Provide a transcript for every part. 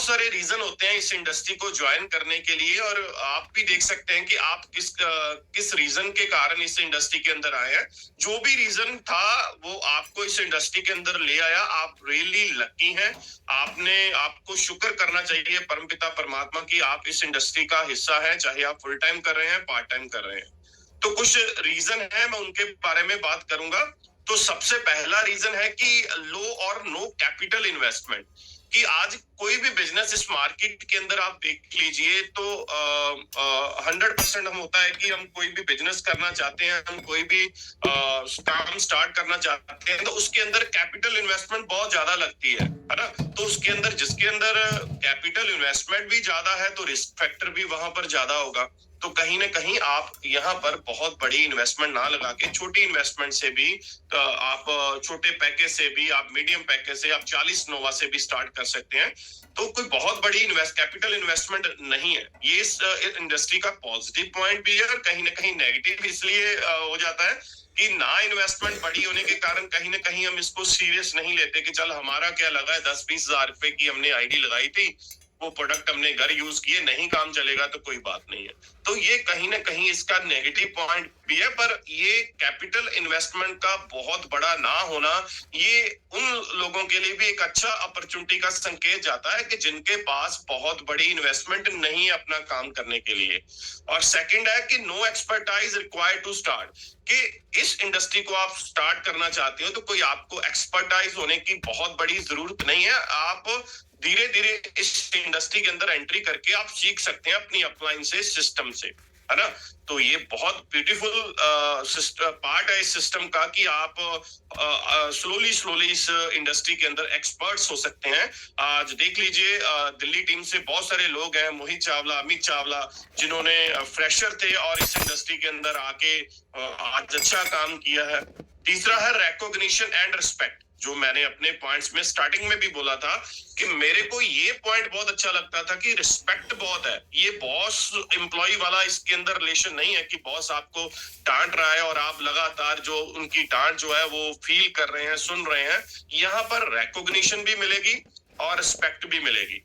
सारे रीजन होते हैं इस इंडस्ट्री को ज्वाइन करने के लिए, और आप भी देख सकते हैं कि आप किस रीजन के कारण इस इंडस्ट्री के अंदर आए हैं। जो भी रीजन था वो आपको इस इंडस्ट्री के अंदर ले आया। आप रियली लकी हैं। आपको शुक्र करना चाहिए परमपिता परमात्मा की आप इस इंडस्ट्री का हिस्सा है, चाहे आप फुल टाइम कर रहे हैं, पार्ट टाइम कर रहे हैं। तो कुछ रीजन है, मैं उनके बारे में बात करूंगा। तो सबसे पहला रीजन है कि लो और नो कैपिटल इन्वेस्टमेंट। कि आज कोई भी बिजनेस इस मार्केट के अंदर आप देख लीजिए तो 100% हम होता है कि हम कोई भी बिजनेस करना चाहते हैं, हम कोई भी काम स्टार्ट करना चाहते हैं, तो उसके अंदर कैपिटल इन्वेस्टमेंट बहुत ज्यादा लगती है ना। तो उसके अंदर जिसके अंदर कैपिटल इन्वेस्टमेंट भी ज्यादा है तो रिस्क फैक्टर भी वहां पर ज्यादा होगा। तो कहीं ना कहीं आप यहाँ पर बहुत बड़ी इन्वेस्टमेंट ना लगा के छोटी इन्वेस्टमेंट से भी आप छोटे पैकेज से भी, आप मीडियम पैकेज से, आप 40 नोवा से भी स्टार्ट कर सकते हैं। तो कोई बहुत बड़ी कैपिटल इन्वेस्टमेंट नहीं है। ये इस इंडस्ट्री का पॉजिटिव पॉइंट भी है और कहीं ना कहीं नेगेटिव इसलिए हो जाता है कि ना इन्वेस्टमेंट बड़ी होने के कारण कहीं ना कहीं हम इसको सीरियस नहीं लेते कि चल हमारा क्या लगा है, 10-20 हजार रुपए की हमने आईडी लगाई थी, वो प्रोडक्ट हमने घर यूज किए, नहीं काम चलेगा तो कोई बात नहीं है। तो ये कहीं ना कहीं इसका नेगेटिव पॉइंट भी है। पर ये कैपिटल इन्वेस्टमेंट का बहुत बड़ा ना होना, ये उन लोगों के लिए भी एक अच्छा अपॉर्चुनिटी का संकेत जाता है कि जिनके पास बहुत बड़ी इन्वेस्टमेंट नहीं है अपना काम करने के लिए। और सेकंड है कि no expertise required to start. कि इस इंडस्ट्री को आप स्टार्ट करना चाहते हो तो कोई आपको एक्सपर्टाइज होने की बहुत बड़ी जरूरत नहीं है। आप धीरे धीरे इस इंडस्ट्री के अंदर एंट्री करके आप सीख सकते हैं अपनी अपलाइन से, सिस्टम से, है ना। तो ये बहुत ब्यूटीफुल पार्ट है इस सिस्टम का कि आप स्लोली इस इंडस्ट्री के अंदर एक्सपर्ट्स हो सकते हैं। आज देख लीजिए दिल्ली टीम से बहुत सारे लोग हैं, मोहित चावला, अमित चावला, जिन्होंने फ्रेशर थे और इस इंडस्ट्री के अंदर आके आज अच्छा काम किया है। तीसरा है रिकॉग्निशन एंड रिस्पेक्ट, जो मैंने अपने पॉइंट्स में स्टार्टिंग में भी बोला था कि मेरे को ये पॉइंट बहुत अच्छा लगता था कि रिस्पेक्ट बहुत है। ये बॉस एम्प्लॉय वाला इसके अंदर रिलेशन नहीं है कि बॉस आपको डांट रहा है और आप लगातार जो उनकी डांट जो है वो फील कर रहे हैं, सुन रहे हैं। यहाँ पर रिकॉग्निशन भी मिलेगी और रिस्पेक्ट भी मिलेगी।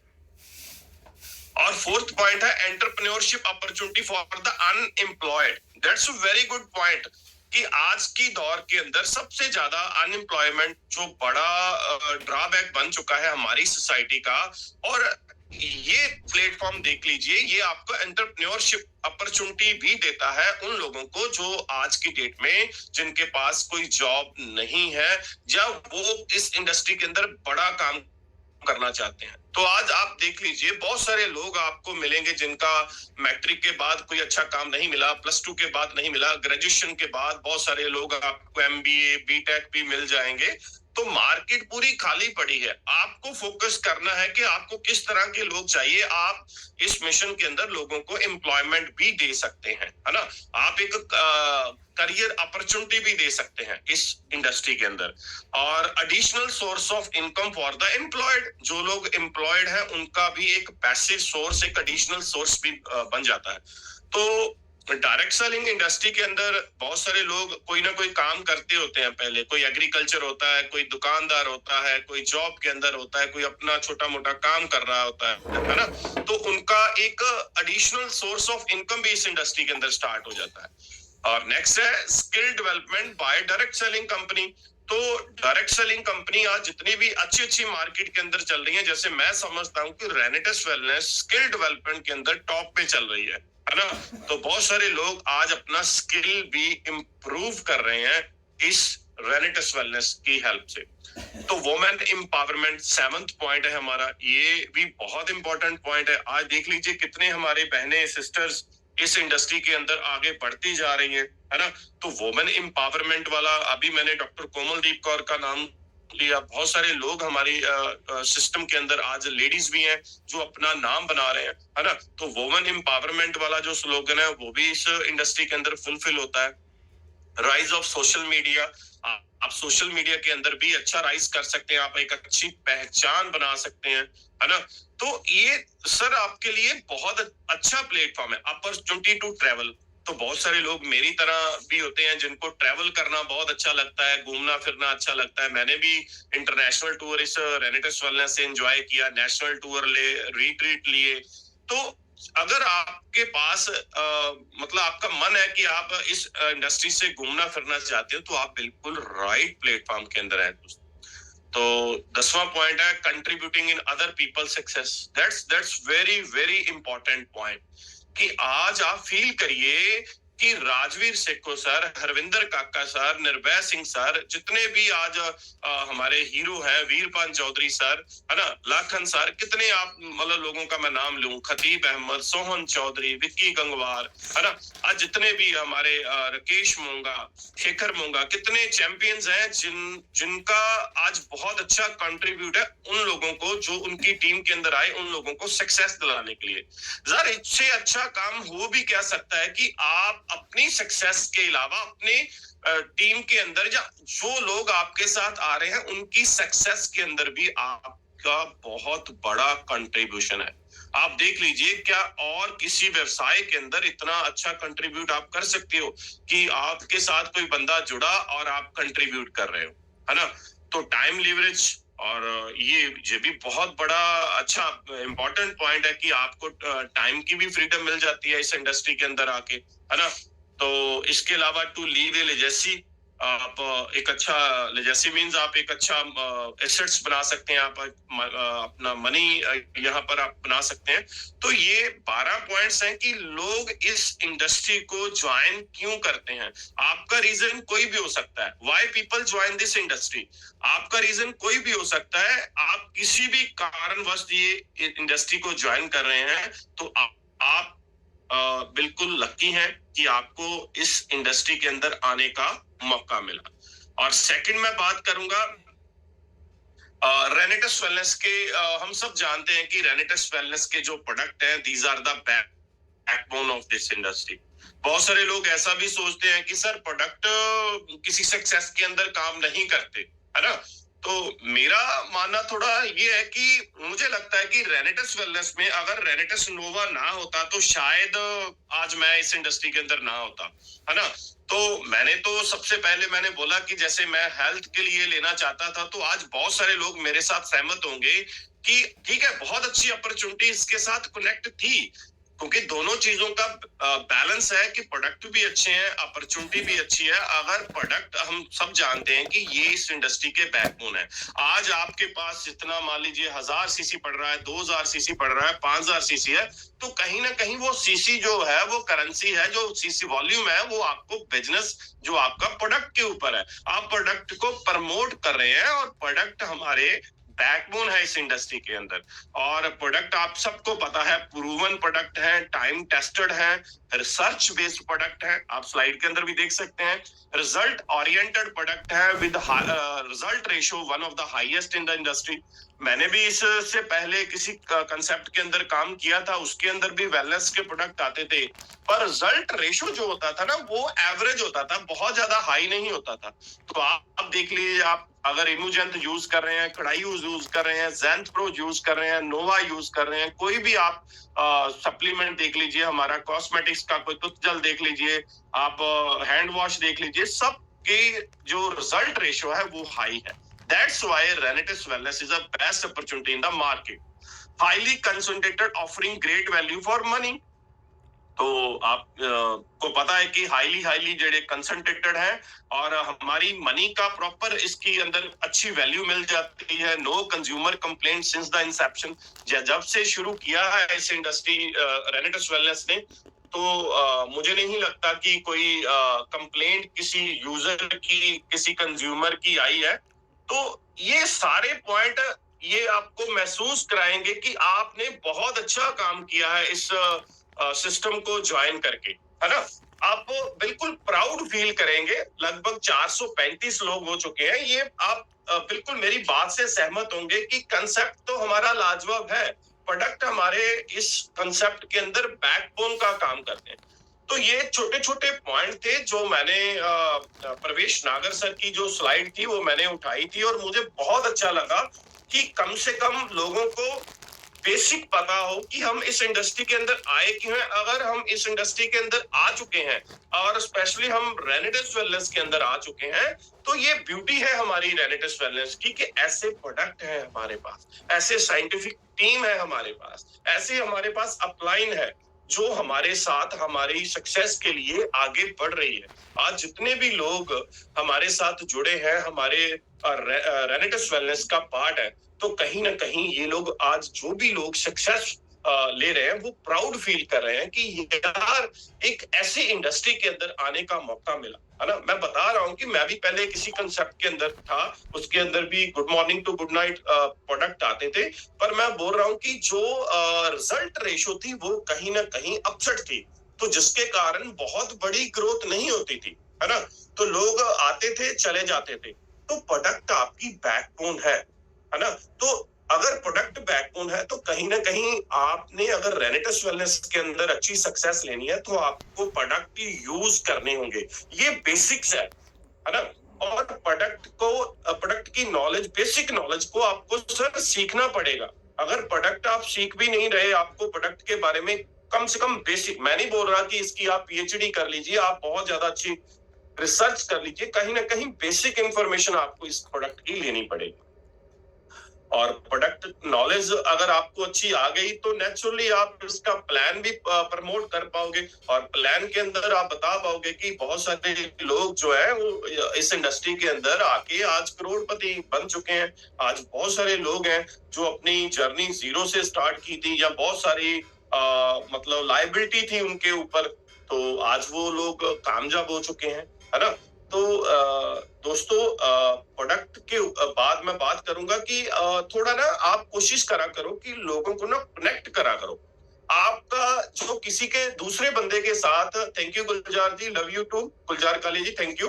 और फोर्थ पॉइंट है entrepreneurship opportunity for the unemployed. That's a very good point कि आज की दौर के अंदर सबसे ज्यादा अनएम्प्लॉयमेंट जो बड़ा ड्रॉबैक बन चुका है हमारी सोसाइटी का। और ये प्लेटफॉर्म देख लीजिए, ये आपको एंटरप्रेन्योरशिप अपॉर्चुनिटी भी देता है उन लोगों को जो आज की डेट में जिनके पास कोई जॉब नहीं है, जब वो इस इंडस्ट्री के अंदर बड़ा काम करना चाहते हैं। तो आज आप देख लीजिए बहुत सारे लोग आपको मिलेंगे जिनका मैट्रिक के बाद कोई अच्छा काम नहीं मिला, +2 के बाद नहीं मिला, ग्रेजुएशन के बाद बहुत सारे लोग आपको MBA BTech भी मिल जाएंगे। तो मार्केट पूरी खाली पड़ी है। आपको फोकस करना है कि आपको किस तरह के लोग चाहिए। आप इस मिशन के अंदर लोगों को एम्प्लॉयमेंट भी दे सकते हैं, है ना। आप एक करियर अपॉर्चुनिटी भी दे सकते हैं इस इंडस्ट्री के अंदर। और additional source of income for the employed, जो लोग एम्प्लॉयड हैं उनका भी एक पैसिव सोर्स, एक एडिशनल सोर्स भी बन जाता है। तो डायरेक्ट सेलिंग इंडस्ट्री के अंदर बहुत सारे लोग कोई ना कोई काम करते होते हैं। पहले कोई एग्रीकल्चर होता है, कोई दुकानदार होता है, कोई जॉब के अंदर होता है, कोई अपना छोटा मोटा काम कर रहा होता है ना। तो उनका एक एडिशनल सोर्स ऑफ इनकम भी इस इंडस्ट्री के अंदर स्टार्ट हो जाता है। और नेक्स्ट है skill development bye direct selling company. तो डायरेक्ट सेलिंग कंपनी आज जितनी भी अच्छी अच्छी मार्केट के अंदर चल रही है, जैसे मैं समझता हूँ कि रेनेटिस वेलनेस स्किल डेवलपमेंट के अंदर टॉप पे चल रही है ना। तो बहुत सारे लोग आज अपना स्किल भी इम्प्रूव कर रहे हैं इस रेनेटिस वेलनेस की हेल्प से। तो वुमेन एम्पावरमेंट 7th पॉइंट है हमारा, ये भी बहुत इंपॉर्टेंट पॉइंट है। आज देख लीजिए कितने हमारे बहनें, सिस्टर्स इस इंडस्ट्री के अंदर आगे बढ़ती जा रही है ना। तो वुमेन एम्पावरमेंट वाला, अभी मैंने डॉक्टर कोमलदीप कौर का नाम लिया, बहुत सारे लोग हमारी सिस्टम के अंदर आज लेडीज भी हैं जो अपना नाम बना रहे हैं, है ना। तो वुमेन एम्पावरमेंट वाला जो स्लोगन है वो भी इस इंडस्ट्री के अंदर फुलफिल होता है। राइज ऑफ सोशल मीडिया, आप सोशल मीडिया के अंदर भी अच्छा राइज कर सकते हैं, आप एक अच्छी पहचान बना सकते हैं, है ना। तो ये सर आपके लिए बहुत अच्छा प्लेटफॉर्म है। अपॉर्चुनिटी टू ट्रेवल, तो बहुत सारे लोग मेरी तरह भी होते हैं जिनको ट्रैवल करना बहुत अच्छा लगता है, घूमना फिरना अच्छा लगता है। मैंने भी इंटरनेशनल टूर इस रेनेटिस वेलनेस से एंजॉय किया, नेशनल टूर रिट्रीट लिए। तो अगर आपके पास मतलब आपका मन है कि आप इस इंडस्ट्री से घूमना फिरना चाहते हो, तो आप बिल्कुल राइट प्लेटफॉर्म के अंदर हैं दोस्त। तो 10वां पॉइंट है contributing in other people success. That's very very important point कि आज आप फील करिए कि राजवीर सेठो सर, हरविंदर काका सर, निर्भय सिंह सर, जितने भी आज हमारे हीरो हैं, वीरपान चौधरी सर, है ना, लाखन सर, कितने आप मतलब लोगों का मैं नाम लूं, खतीब अहमद, सोहन चौधरी, विक्की गंगवार, है ना, आज जितने भी हमारे राकेश मोंगा, शेखर मोंगा, कितने चैंपियंस हैं जिनका आज बहुत अच्छा कंट्रीब्यूट है उन लोगों को, जो उनकी टीम के अंदर आए, उन लोगों को सक्सेस दिलाने के लिए। यार इससे अच्छा काम हो भी क्या सकता है कि आप अपनी सक्सेस के अलावा अपने टीम के अंदर या जो लोग आपके साथ आ रहे हैं उनकी सक्सेस के अंदर भी आपका बहुत बड़ा कंट्रीब्यूशन है। आप देख लीजिए, क्या और किसी व्यवसाय के अंदर इतना अच्छा कंट्रीब्यूट आप कर सकते हो कि आपके साथ कोई बंदा जुड़ा और आप कंट्रीब्यूट कर रहे हो, है ना। तो टाइम लिवरेज, और ये भी बहुत बड़ा अच्छा इंपॉर्टेंट पॉइंट है कि आपको टाइम की भी फ्रीडम मिल जाती है इस इंडस्ट्री के अंदर आके, है ना। तो इसके अलावा टू लीव ए लेजेसी, आप एक अच्छा लेजेसी मींस आप एक अच्छा एसेट्स बना सकते हैं, आप अपना मनी यहाँ पर आप बना सकते हैं। तो ये 12 पॉइंट्स हैं कि लोग इस इंडस्ट्री को ज्वाइन क्यों करते हैं। आपका रीजन कोई भी हो सकता है, why people join this industry. आपका रीजन कोई भी हो सकता है, आप किसी भी कारणवश ये इंडस्ट्री को ज्वाइन कर रहे हैं, तो आप बिल्कुल लकी हैं कि आपको इस इंडस्ट्री के अंदर आने का मौका मिला। और सेकंड मैं बात करूंगा रेनेटस वेलनेस के। हम सब जानते हैं कि रेनेटस वेलनेस के जो प्रोडक्ट हैं, these are the backbone of this industry. बहुत सारे लोग ऐसा भी सोचते हैं कि सर प्रोडक्ट किसी सक्सेस के अंदर काम नहीं करते, है ना। तो मेरा मानना थोड़ा ये है कि मुझे लगता है कि रेनेटस वेलनेस में अगर रेनेटस नोवा ना होता तो शायद आज मैं इस इंडस्ट्री के अंदर ना होता, है ना। तो मैंने तो सबसे पहले मैंने बोला कि जैसे मैं हेल्थ के लिए लेना चाहता था, तो आज बहुत सारे लोग मेरे साथ सहमत होंगे कि ठीक है, बहुत अच्छी अपॉर्चुनिटी इसके साथ कनेक्ट थी, क्योंकि दोनों चीजों का बैलेंस है कि प्रोडक्ट भी अच्छे हैं, अपॉर्चुनिटी भी अच्छी है। अगर प्रोडक्ट, हम सब जानते हैं कि ये इस इंडस्ट्री के बैकबोन है। आज आपके पास जितना मान लीजिए 1000 सीसी पड़ रहा है, 2000 सीसी पड़ रहा है, 5000 सीसी है, तो कहीं ना कहीं वो सीसी जो है वो करेंसी है, जो सीसी वॉल्यूम है वो आपको बिजनेस, जो आपका प्रोडक्ट के ऊपर है, आप प्रोडक्ट को प्रमोट कर रहे हैं, और प्रोडक्ट हमारे बैकबोन है इस इंडस्ट्री के अंदर। और प्रोडक्ट आप सबको पता है, प्रूवन प्रोडक्ट है, टाइम टेस्टेड है, रिसर्च बेस्ड प्रोडक्ट है, आप स्लाइड के अंदर भी देख सकते हैं। रिजल्ट ओरिएंटेड प्रोडक्ट है with result ratio one of the highest in the industry. मैंने भी इससे पहले किसी कंसेप्ट के अंदर काम किया था, उसके अंदर भी वेलनेस के प्रोडक्ट आते थे, पर रिजल्ट रेशियो जो होता था ना वो एवरेज होता था, बहुत ज्यादा हाई नहीं होता था। तो आप देख लीजिए, आप अगर इमोजेंट यूज कर रहे हैं, कड़ाई यूज कर रहे हैं, ज़ेंथ प्रो यूज कर रहे हैं, नोवा यूज कर रहे हैं, कोई भी आप सप्लीमेंट देख लीजिए, हमारा कॉस्मेटिक्स का कोई तुत जल देख लीजिए, आप हैंड वॉश देख लीजिए, सब के जो रिजल्ट रेशियो है वो हाई है। दैट्स व्हाई रेनेटिस wellness is a best opportunity in the market, highly concentrated, offering great value for money. तो आप को पता है कि हाईली जेडे कंसंट्रेटेड है, और हमारी मनी का प्रॉपर इसकी अंदर अच्छी वैल्यू मिल जाती है। No consumer complaint since the inception, जब से शुरू किया है इस इंडस्ट्री रेनेटिस वेलनेस ने, तो मुझे नहीं लगता कि कोई कंप्लेंट किसी यूजर की, किसी कंज्यूमर की आई है। तो ये सारे पॉइंट ये आपको महसूस कराएंगे कि आपने बहुत अच्छा काम किया है इस सिस्टम को ज्वाइन करके, है ना। आप बिल्कुल प्राउड फील करेंगे। लगभग 435 लोग हो चुके हैं, ये आप बिल्कुल मेरी बात से सहमत होंगे कि कंसेप्ट तो हमारा लाजवाब है, प्रोडक्ट हमारे इस कंसेप्ट के अंदर बैकबोन का काम करते हैं। तो ये छोटे छोटे पॉइंट थे जो मैंने प्रवेश नागर सर की जो स्लाइड थी वो मैंने उठाई थी, और मुझे बहुत अच्छा लगा कि कम से कम लोगों को बेसिक पता हो कि हम इस इंडस्ट्री के अंदर आए क्यों हैं। अगर हम इस इंडस्ट्री के अंदर आ चुके हैं और स्पेशली हम रेनेडिस वेलनेस के अंदर आ चुके हैं, तो ये ब्यूटी है हमारी रेनेडिस वेलनेस की कि ऐसे प्रोडक्ट है हमारे पास, ऐसे साइंटिफिक टीम है हमारे पास, ऐसे हमारे पास अपलाइन है जो हमारे साथ हमारी सक्सेस के लिए आगे बढ़ रही है। आज जितने भी लोग हमारे साथ जुड़े हैं, हमारे रेनेडिस वेलनेस का पार्ट है, तो कहीं ना कहीं ये लोग आज जो भी लोग सक्सेस ले रहे हैं, वो प्राउड फील कर रहे हैं कि यार एक ऐसी इंडस्ट्री के अंदर आने का मौका मिला, है ना। मैं बता रहा हूँ कि मैं भी पहले किसी कंसेप्ट के अंदर था, उसके अंदर भी good morning to good night product आते थे, पर मैं बोल रहा हूँ कि जो रिजल्ट रेशो थी वो कहीं ना कहीं अपसेट थी, तो जिसके कारण बहुत बड़ी ग्रोथ नहीं होती थी, है ना। तो लोग आते थे चले जाते थे। तो प्रोडक्ट आपकी बैकबोन है ना। तो अगर प्रोडक्ट बैकबोन है, तो कहीं ना कहीं आपने अगर रेनेटिस वेलनेस के अंदर अच्छी सक्सेस लेनी है, तो आपको प्रोडक्ट यूज करने होंगे। ये बेसिक्स है ना। और प्रोडक्ट की नॉलेज, बेसिक नॉलेज को आपको सर सीखना पड़ेगा। अगर प्रोडक्ट आप सीख भी नहीं रहे, आपको प्रोडक्ट के बारे में कम से कम बेसिक, मैं नहीं बोल रहा कि इसकी आप पीएचडी कर लीजिए, आप बहुत ज्यादा अच्छी रिसर्च कर लीजिए, कहीं ना कहीं बेसिक इंफॉर्मेशन आपको इस प्रोडक्ट की लेनी पड़ेगी। और प्रोडक्ट नॉलेज अगर आपको अच्छी आ गई, तो नेचुरली आप इसका प्लान भी प्रमोट कर पाओगे, और प्लान के अंदर आप बता पाओगे कि बहुत सारे लोग जो है वो इस इंडस्ट्री के अंदर आके आज करोड़पति बन चुके हैं। आज बहुत सारे लोग हैं जो अपनी जर्नी जीरो से स्टार्ट की थी, या बहुत सारी मतलब लाइबिलिटी थी उनके ऊपर, तो आज वो लोग कामयाब हो चुके हैं, है ना। तो दोस्तों, प्रोडक्ट के बाद मैं बात करूंगा कि थोड़ा ना आप कोशिश करा करो कि लोगों को ना कनेक्ट करा करो। आपका जो किसी के दूसरे बंदे के साथ, thank you Gulzar ji, love you too Gulzar Kali ji, thank you.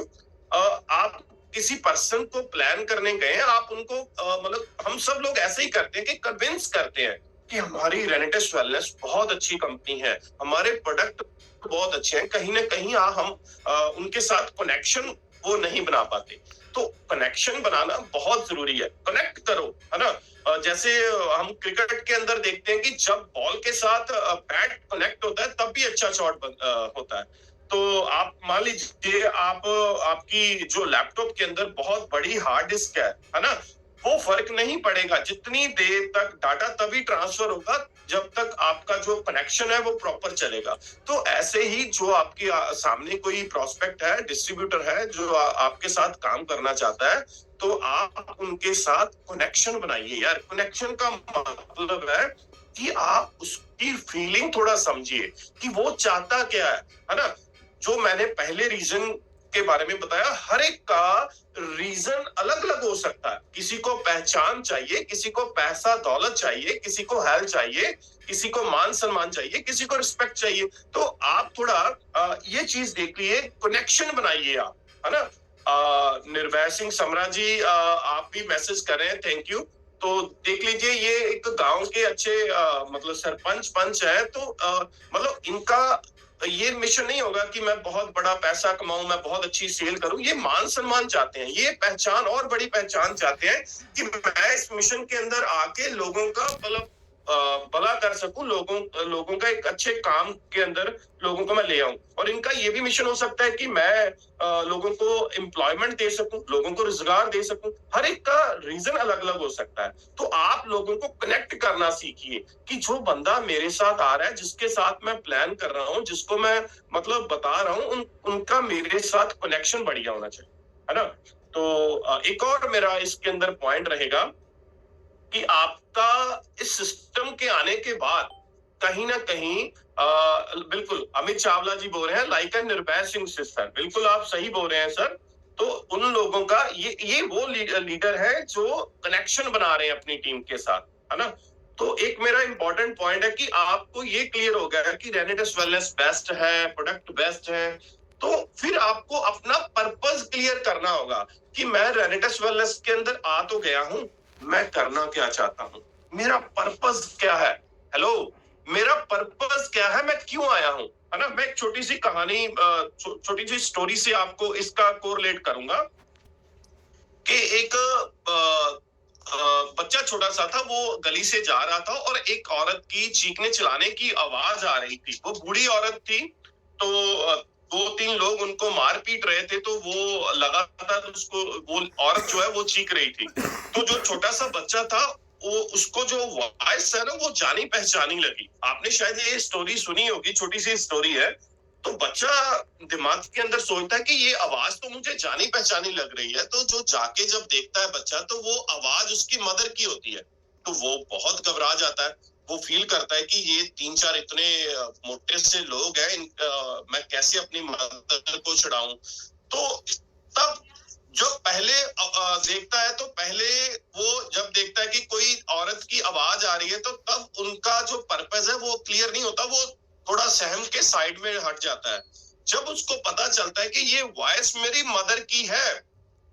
आप किसी पर्सन को प्लान करने गए, आप उनको मतलब हम सब लोग ऐसे ही करते हैं कि कन्विंस करते हैं कि हमारी रेनेटिस वेलनेस बहुत अच्छी कंपनी है, हमारे प्रोडक्ट बहुत अच्छे हैं। कहीं ना कहीं हम उनके साथ कनेक्शन वो नहीं बना पाते। तो कनेक्शन बनाना बहुत जरूरी है, कनेक्ट करो, है ना। जैसे हम क्रिकेट के अंदर देखते हैं कि जब बॉल के साथ बैट कनेक्ट होता है, तब भी अच्छा शॉट होता है। तो आप मान लीजिए, आपकी जो लैपटॉप के अंदर बहुत बड़ी हार्ड डिस्क है ना, वो फर्क नहीं पड़ेगा। जितनी देर तक डाटा तभी ट्रांसफर होगा जब तक आपका जो कनेक्शन है वो प्रॉपर चलेगा। तो ऐसे ही जो आपके सामने कोई प्रोस्पेक्ट है, डिस्ट्रीब्यूटर है, जो आपके साथ काम करना चाहता है, तो आप उनके साथ कनेक्शन बनाइए यार। कनेक्शन का मतलब है कि आप उसकी फीलिंग थोड़ा समझिए कि वो चाहता क्या है ना। जो मैंने पहले रीजन के बारे में बताया, हर एक का रीजन अलग अलग हो सकता है। किसी को पहचान चाहिए, किसी को पैसा दौलत चाहिए, किसी को हेल्थ चाहिए, किसी को मान सम्मान चाहिए, किसी को रिस्पेक्ट चाहिए। तो आप थोड़ा ये चीज देख लिए, कनेक्शन बनाइए आप, है ना। निर्भय सिंह समरा जी, आप भी मैसेज कर रहे हैं, थैंक यू। तो देख लीजिए, ये एक गांव के अच्छे मतलब सरपंच पंच है, तो मतलब इनका ये मिशन नहीं होगा कि मैं बहुत बड़ा पैसा कमाऊं, मैं बहुत अच्छी सेल करूं। ये मान सम्मान चाहते हैं, ये पहचान और बड़ी पहचान चाहते हैं कि मैं इस मिशन के अंदर आके लोगों का मतलब भला कर सकूं, लोगों का एक अच्छे काम के अंदर लोगों को मैं ले आऊं। और इनका ये भी मिशन हो सकता है कि मैं लोगों को एम्प्लॉयमेंट दे सकूं, लोगों को रोजगार दे सकूं। हर एक का रीजन अलग अलग हो सकता है। तो आप लोगों को कनेक्ट करना सीखिए कि जो बंदा मेरे साथ आ रहा है, जिसके साथ मैं प्लान कर रहा हूँ, जिसको मैं मतलब बता रहा हूँ, उनका मेरे साथ कनेक्शन बढ़िया होना चाहिए, है ना। तो एक और मेरा इसके अंदर पॉइंट रहेगा कि आपका इस सिस्टम के आने के बाद कहीं ना कहीं बिल्कुल अमित चावला जी बोल रहे हैं, लाइक ए निर्भय सिंह सिस्टर, बिल्कुल आप सही बोल रहे हैं सर। तो उन लोगों का ये वो लीडर है जो कनेक्शन बना रहे हैं अपनी टीम के साथ, है ना। तो एक मेरा इंपॉर्टेंट पॉइंट है कि आपको ये क्लियर हो गया है कि रेनेटिस वेलनेस बेस्ट है, प्रोडक्ट बेस्ट है। तो फिर आपको अपना पर्पस क्लियर करना होगा कि मैं रेनेटिस वेलनेस के अंदर आ तो गया हूं, मैं करना क्या चाहता हूं, मेरा पर्पस क्या है। हेलो, मेरा पर्पस क्या है, मैं क्यों आया हूं, है ना। मैं एक छोटी सी कहानी, छोटी सी स्टोरी से आपको इसका कोरिलेट करूंगा कि एक बच्चा छोटा सा था, वो गली से जा रहा था और एक औरत की चीखने चिल्लाने की आवाज आ रही थी। वो बूढ़ी औरत थी, तो 2-3 लोग उनको मार पीट रहे थे, तो वो लगातार उसको, वो औरत जो है वो चीख रही थी। तो जो छोटा सा बच्चा था, वो उसको जो वॉइस है ना, वो जानी पहचानी लगी। आपने शायद ये स्टोरी सुनी होगी, छोटी सी स्टोरी है। तो बच्चा दिमाग के अंदर सोचता है कि ये आवाज तो मुझे जानी पहचानी लग रही है। तो जो जाके जब देखता है बच्चा, तो वो आवाज उसकी मदर की होती है। तो वो बहुत घबरा जाता है। वो फील करता है कि ये 3-4 इतने मोटे से लोग हैं, मैं कैसे अपनी मदर को छुड़ाऊं। तो तब जब पहले देखता है, तो पहले वो जब देखता है कि कोई औरत की आवाज आ रही है, तो तब उनका जो पर्पस है वो क्लियर नहीं होता। वो थोड़ा सहम के साइड में हट जाता है। जब उसको पता चलता है कि ये वॉइस मेरी मदर की है,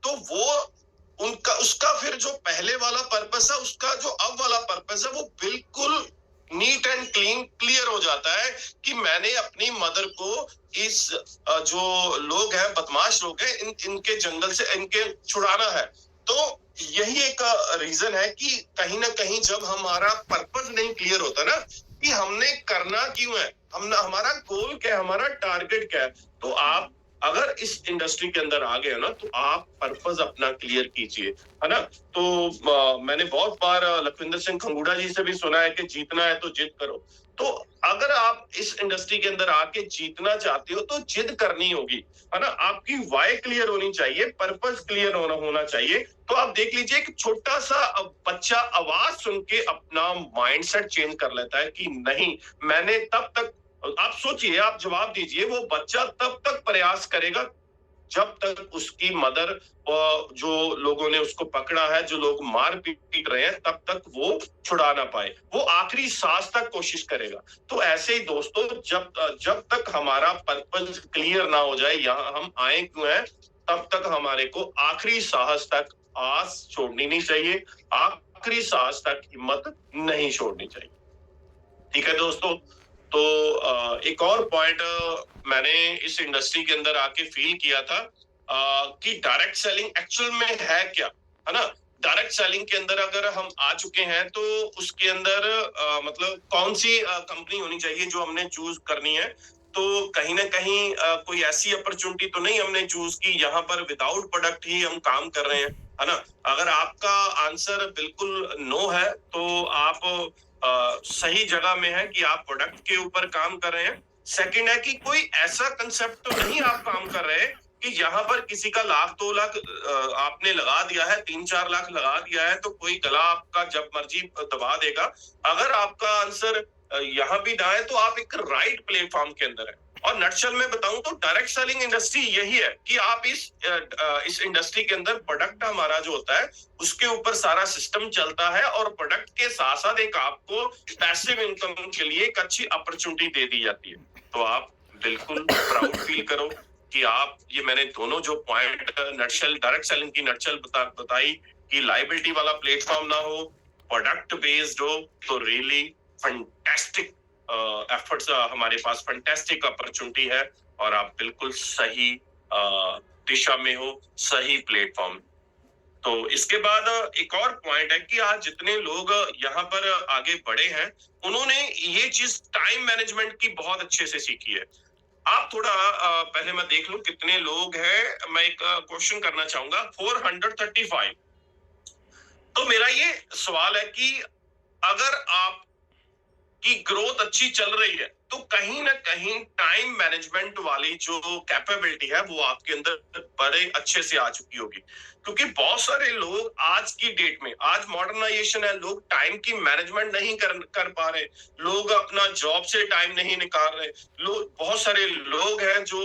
तो वो उनका उसका फिर जो पहले वाला पर्पस है, उसका जो अब वाला पर्पस है, वो बिल्कुल नीट एंड क्लीन क्लियर हो जाता है कि मैंने अपनी मदर को इस जो लोग हैं, बदमाश लोग हैं, इनके जंगल से इनके छुड़ाना है। तो यही एक रीजन है कि कहीं ना कहीं जब हमारा पर्पस नहीं क्लियर होता ना, कि हमने करना क्यों है, हम हमारा गोल क्या है, हमारा टारगेट क्या है, तो आप अगर इस इंडस्ट्री के अंदर आ गए हो ना, तो आप पर्पस अपना क्लियर कीजिए, है ना। तो मैंने बहुत बार लखविंदर सिंह खंगूड़ा जी से भी सुना है कि जीतना है तो जिद करो। तो अगर आप इस इंडस्ट्री के अंदर आके जीतना चाहते हो, तो जिद करनी होगी, है ना। आपकी वाई क्लियर होनी चाहिए, पर्पस क्लियर होना चाहिए। तो आप देख लीजिए, एक छोटा सा बच्चा आवाज सुन के अपना माइंडसेट चेंज कर लेता है कि नहीं, मैंने तब तक, आप सोचिए, आप जवाब दीजिए, वो बच्चा तब तक प्रयास करेगा जब तक उसकी मदर, जो लोगों ने उसको पकड़ा है, जो लोग मार पीट रहे हैं, तब तक वो छुड़ा ना पाए। वो आखिरी सांस तक कोशिश करेगा। तो ऐसे ही दोस्तों, जब तक हमारा पर्पस क्लियर ना हो जाए, यहाँ हम आए क्यों हैं, तब तक हमारे को आखिरी सांस तक आस छोड़नी नहीं चाहिए, आखिरी सांस तक हिम्मत नहीं छोड़नी चाहिए। ठीक है दोस्तों। तो एक और पॉइंट मैंने इस इंडस्ट्री के अंदर आके फील किया था, कि डायरेक्ट सेलिंग एक्चुअल में है क्या, है ना। डायरेक्ट सेलिंग के अंदर अगर हम आ चुके हैं, तो उसके अंदर मतलब कौन सी कंपनी होनी चाहिए जो हमने चूज करनी है। तो कहीं ना कहीं कोई ऐसी अपॉर्चुनिटी तो नहीं हमने चूज की यहाँ पर विदाउट प्रोडक्ट ही हम काम कर रहे हैं, है ना। अगर आपका आंसर बिल्कुल नो है, तो आप सही जगह में है कि आप प्रोडक्ट के ऊपर काम कर रहे हैं। सेकंड है कि कोई ऐसा कंसेप्ट तो नहीं आप काम कर रहे हैं कि यहाँ पर किसी का 1,00,000-2,00,000 आपने लगा दिया है, 3-4 लाख लगा दिया है, तो कोई गला आपका जब मर्जी दबा देगा। अगर आपका आंसर यहाँ भी ना है, तो आप एक राइट प्लेटफॉर्म के अंदर है। और नटशल में बताऊं तो डायरेक्ट सेलिंग इंडस्ट्री यही है कि आप इस इंडस्ट्री के अंदर प्रोडक्ट हमारा जो होता है, उसके ऊपर सारा सिस्टम चलता है, और प्रोडक्ट के साथ साथ एक आपको पैसिव इनकम के लिए एक अच्छी अपॉर्चुनिटी दे दी जाती है। तो आप बिल्कुल प्राउड फील करो कि आप, ये मैंने दोनों जो पॉइंट नटशल, डायरेक्ट सेलिंग की नटशल बताई कि लाइबिलिटी वाला प्लेटफॉर्म ना हो, प्रोडक्ट बेस्ड हो, तो रियली फैंटास्टिक एफर्ट्स, हमारे पास फैंटास्टिक अपॉर्चुनिटी है, और आप बिल्कुल सही दिशा में हो, सही प्लेटफॉर्म। तो इसके बाद एक और पॉइंट है कि आज जितने लोग यहाँ पर आगे बढ़े हैं, उन्होंने ये चीज टाइम मैनेजमेंट की बहुत अच्छे से सीखी है। आप थोड़ा पहले मैं देख लूं कितने लोग हैं। मैं एक क्वेश्चन करना चाहूंगा, 435। तो मेरा ये सवाल है कि अगर आप की ग्रोथ अच्छी चल रही है, तो कहीं ना कहीं टाइम मैनेजमेंट वाली जो कैपेबिलिटी है, वो आपके अंदर बड़े अच्छे से आ चुकी होगी। क्योंकि बहुत सारे लोग आज की डेट में, आज मॉडर्नाइजेशन है, लोग टाइम की मैनेजमेंट नहीं कर पा रहे, लोग अपना जॉब से टाइम नहीं निकाल रहे। लोग, बहुत सारे लोग हैं जो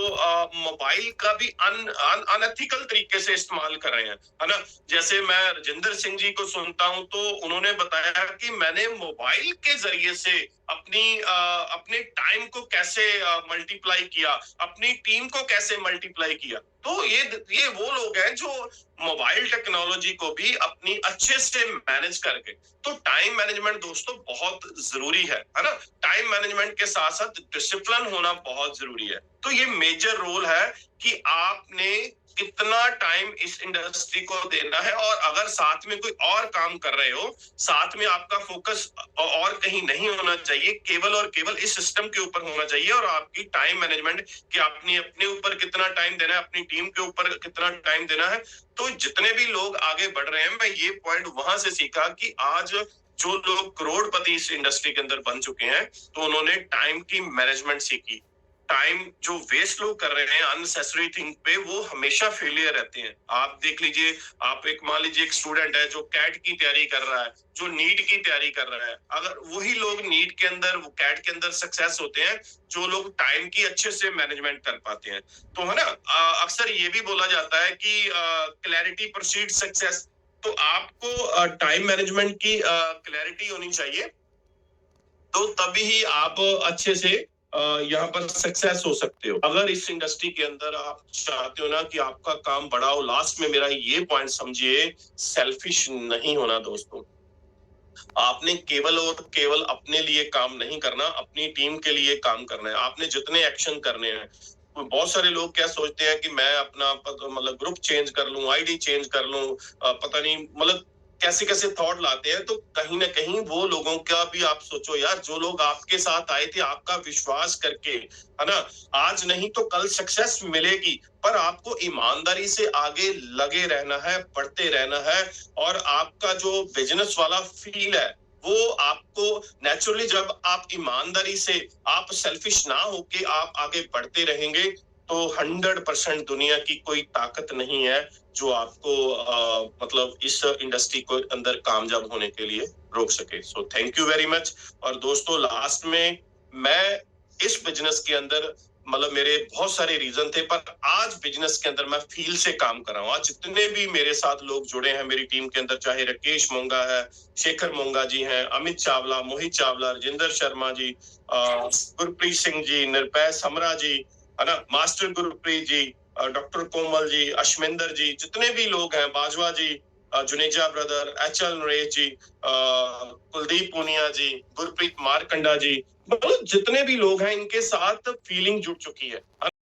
मोबाइल का भी अनएथिकल तरीके से इस्तेमाल कर रहे हैं, है ना। जैसे मैं राजेंद्र सिंह जी को सुनता हूं, तो उन्होंने बताया कि मैंने मोबाइल के जरिए से अपने टाइम को कैसे मल्टीप्लाई किया, अपनी टीम को कैसे मल्टीप्लाई किया। तो ये वो लोग हैं जो मोबाइल टेक्नोलॉजी को भी अपनी अच्छे से मैनेज करके। तो टाइम मैनेजमेंट दोस्तों बहुत जरूरी है ना। टाइम मैनेजमेंट के साथ साथ डिसिप्लिन होना बहुत जरूरी है। तो ये मेजर रोल है कि आपने कितना टाइम इस इंडस्ट्री को देना है, और अगर साथ में कोई और काम कर रहे हो, साथ में आपका फोकस और कहीं नहीं होना चाहिए, केवल और केवल इस सिस्टम के ऊपर होना चाहिए, और आपकी टाइम मैनेजमेंट कि आपने अपने ऊपर कितना टाइम देना है, अपनी टीम के ऊपर कितना टाइम देना है। तो जितने भी लोग आगे बढ़ रहे हैं, मैं ये पॉइंट वहां से सीखा कि आज जो लोग करोड़पति इस इंडस्ट्री के अंदर बन चुके हैं, तो उन्होंने टाइम की मैनेजमेंट सीखी। टाइम जो वेस्ट लोग कर रहे हैं अननेसेसरी थिंग पे, वो हमेशा फेलियर रहते हैं। आप देख लीजिए, आप एक मान लीजिए एक स्टूडेंट है जो कैट की तैयारी कर रहा है, जो नीट की तैयारी कर रहा है, अगर वही लोग नीट के अंदर, वो कैट के अंदर सक्सेस होते हैं, जो लोग टाइम की अच्छे से मैनेजमेंट कर पाते हैं। तो है ना, अक्सर ये भी बोला जाता है कि क्लैरिटी प्रोसीड सक्सेस। तो आपको टाइम मैनेजमेंट की क्लैरिटी होनी चाहिए, तो तभी ही आप अच्छे से यहाँ पर सक्सेस हो सकते हो। अगर इस इंडस्ट्री के अंदर आप चाहते हो ना कि आपका काम बड़ा हो, लास्ट में मेरा ये पॉइंट समझिए, सेल्फिश नहीं होना दोस्तों। आपने केवल और केवल अपने लिए काम नहीं करना, अपनी टीम के लिए काम करना है। आपने जितने एक्शन करने हैं, तो बहुत सारे लोग क्या सोचते हैं कि मैं अपना मतलब ग्रुप चेंज कर लूं, आईडी चेंज कर लूं, पता नहीं मतलब कैसे कैसे थॉट लाते हैं। तो कहीं ना कहीं वो लोगों का भी आप सोचो यार, जो लोग आपके साथ आए थे आपका विश्वास करके, है ना, आज नहीं तो कल सक्सेस मिलेगी, पर आपको ईमानदारी से आगे लगे रहना है, बढ़ते रहना है। और आपका जो बिजनेस वाला फील है, वो आपको नेचुरली, जब आप ईमानदारी से, आप सेल्फिश ना होके आप आगे बढ़ते रहेंगे, तो 100% दुनिया की कोई ताकत नहीं है जो आपको मतलब इस इंडस्ट्री को अंदर कामयाब होने के लिए रोक सके। So thank you very much. और दोस्तों, लास्ट में मैं इस बिजनेस के अंदर, मतलब मेरे बहुत सारे रीजन थे, पर आज बिजनेस के अंदर मैं फील से काम कर रहा हूँ। आज जितने भी मेरे साथ लोग जुड़े हैं मेरी टीम के अंदर, चाहे राकेश मोंगा है, शेखर मोंगा जी हैं, अमित चावला, मोहित चावला, राजेंद्र शर्मा जी, गुरप्रीत सिंह जी, निर्भय समरा जी, है ना, मास्टर गुरप्रीत जी, डॉक्टर कोमल जी, अश्विंदर जी, जितने भी लोग हैं, बाजवा जी, जुनेजा ब्रदर, एचएल नरेश जी, कुलदीप पूनिया जी, गुरप्रीत मारकंडा जी, मतलब जितने भी लोग हैं, इनके साथ फीलिंग जुड़ चुकी है।